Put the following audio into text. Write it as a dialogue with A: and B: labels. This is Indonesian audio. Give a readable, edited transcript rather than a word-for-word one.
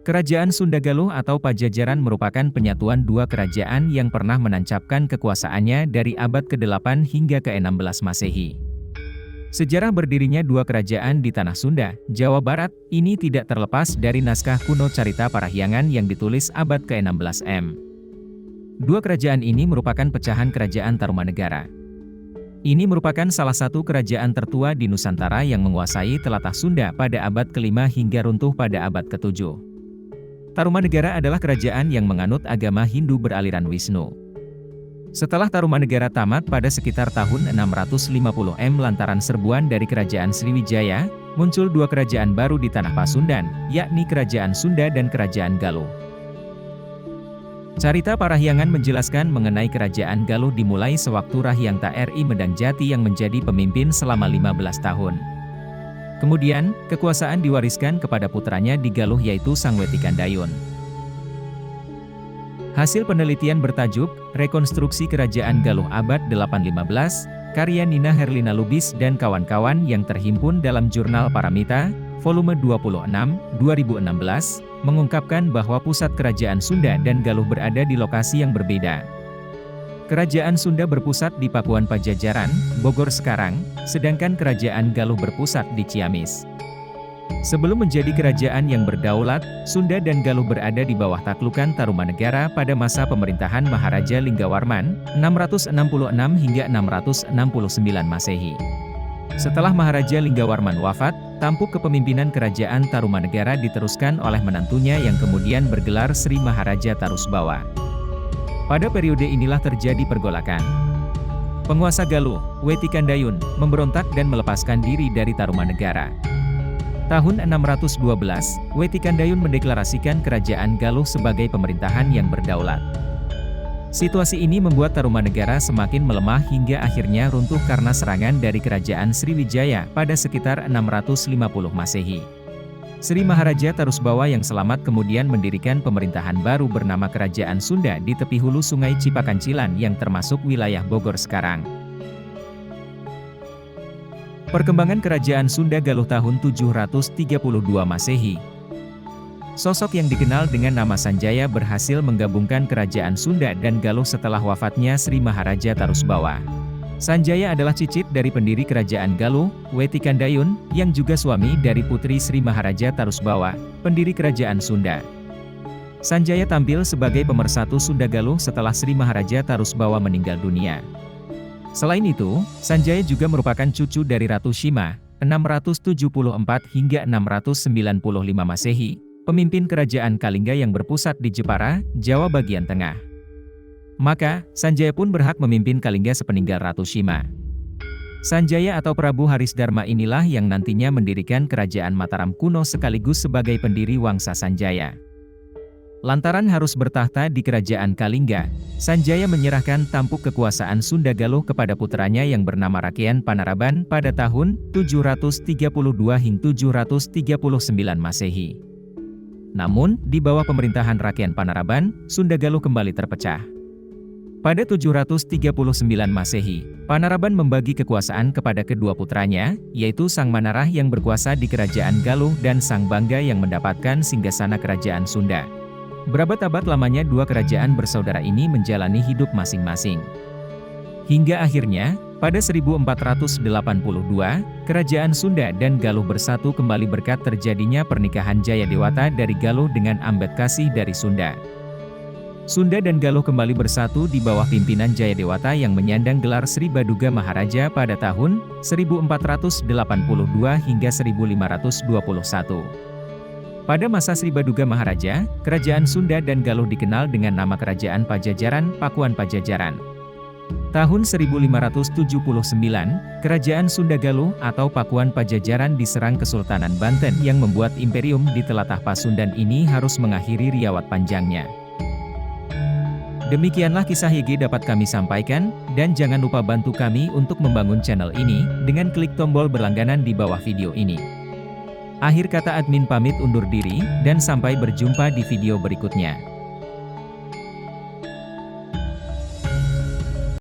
A: Kerajaan Sunda Galuh atau Pajajaran merupakan penyatuan dua kerajaan yang pernah menancapkan kekuasaannya dari abad ke-8 hingga ke-16 Masehi. Sejarah berdirinya dua kerajaan di tanah Sunda, Jawa Barat, ini tidak terlepas dari naskah kuno Carita Parahyangan yang ditulis abad ke-16 M. Dua kerajaan ini merupakan pecahan kerajaan Tarumanegara. Ini merupakan salah satu kerajaan tertua di Nusantara yang menguasai telatah Sunda pada abad ke-5 hingga runtuh pada abad ke-7. Tarumanegara adalah kerajaan yang menganut agama Hindu beraliran Wisnu. Setelah Tarumanegara tamat pada sekitar tahun 650 M lantaran serbuan dari kerajaan Sriwijaya, muncul dua kerajaan baru di tanah Pasundan, yakni kerajaan Sunda dan kerajaan Galuh. Carita Parahyangan menjelaskan mengenai kerajaan Galuh dimulai sewaktu Rahyangta RI Medang Jati yang menjadi pemimpin selama 15 tahun. Kemudian, kekuasaan diwariskan kepada putranya di Galuh yaitu Sang Wetikandayun. Hasil penelitian bertajuk, Rekonstruksi Kerajaan Galuh Abad 815, karya Nina Herlina Lubis dan kawan-kawan yang terhimpun dalam Jurnal Paramita, volume 26, 2016, mengungkapkan bahwa pusat kerajaan Sunda dan Galuh berada di lokasi yang berbeda. Kerajaan Sunda berpusat di Pakuan Pajajaran, Bogor sekarang, sedangkan kerajaan Galuh berpusat di Ciamis. Sebelum menjadi kerajaan yang berdaulat, Sunda dan Galuh berada di bawah taklukan Tarumanegara pada masa pemerintahan Maharaja Linggawarman, 666 hingga 669 Masehi. Setelah Maharaja Linggawarman wafat, tampuk kepemimpinan kerajaan Tarumanegara diteruskan oleh menantunya yang kemudian bergelar Sri Maharaja Tarusbawa. Pada periode inilah terjadi pergolakan. Penguasa Galuh, Wetikandayun, memberontak dan melepaskan diri dari Tarumanegara. Tahun 612, Wetikandayun mendeklarasikan kerajaan Galuh sebagai pemerintahan yang berdaulat. Situasi ini membuat Tarumanegara semakin melemah hingga akhirnya runtuh karena serangan dari kerajaan Sriwijaya pada sekitar 650 Masehi. Sri Maharaja Tarusbawa yang selamat kemudian mendirikan pemerintahan baru bernama Kerajaan Sunda di tepi hulu Sungai Cipakancilan yang termasuk wilayah Bogor sekarang. Perkembangan Kerajaan Sunda Galuh tahun 732 Masehi. Sosok yang dikenal dengan nama Sanjaya berhasil menggabungkan Kerajaan Sunda dan Galuh setelah wafatnya Sri Maharaja Tarusbawa. Sanjaya adalah cicit dari pendiri Kerajaan Galuh, Wetikandayun, yang juga suami dari putri Sri Maharaja Tarusbawa, pendiri Kerajaan Sunda. Sanjaya tampil sebagai pemersatu Sunda Galuh setelah Sri Maharaja Tarusbawa meninggal dunia. Selain itu, Sanjaya juga merupakan cucu dari Ratu Shima, 674 hingga 695 Masehi, pemimpin Kerajaan Kalingga yang berpusat di Jepara, Jawa bagian tengah. Maka, Sanjaya pun berhak memimpin Kalingga sepeninggal Ratu Shima. Sanjaya atau Prabu Harisdarma inilah yang nantinya mendirikan Kerajaan Mataram kuno sekaligus sebagai pendiri Wangsa Sanjaya. Lantaran harus bertahta di Kerajaan Kalingga, Sanjaya menyerahkan tampuk kekuasaan Sunda Galuh kepada putranya yang bernama Rakean Panaraban pada tahun 732 hingga 739 Masehi. Namun, di bawah pemerintahan Rakean Panaraban, Sunda Galuh kembali terpecah. Pada 739 Masehi, Panaraban membagi kekuasaan kepada kedua putranya, yaitu Sang Manarah yang berkuasa di Kerajaan Galuh dan Sang Bangga yang mendapatkan singgasana Kerajaan Sunda. Berabad-abad lamanya dua kerajaan bersaudara ini menjalani hidup masing-masing. Hingga akhirnya, pada 1482, Kerajaan Sunda dan Galuh bersatu kembali berkat terjadinya pernikahan Jayadewata dari Galuh dengan Ambedkasih dari Sunda. Sunda dan Galuh kembali bersatu di bawah pimpinan Jayadewata yang menyandang gelar Sri Baduga Maharaja pada tahun 1482 hingga 1521. Pada masa Sri Baduga Maharaja, Kerajaan Sunda dan Galuh dikenal dengan nama Kerajaan Pajajaran, Pakuan Pajajaran. Tahun 1579, Kerajaan Sunda Galuh atau Pakuan Pajajaran diserang Kesultanan Banten yang membuat imperium di telatah Pasundan ini harus mengakhiri riawat panjangnya. Demikianlah kisah YG dapat kami sampaikan, dan jangan lupa bantu kami untuk membangun channel ini, dengan klik tombol berlangganan di bawah video ini. Akhir kata admin pamit undur diri, dan sampai berjumpa di video berikutnya.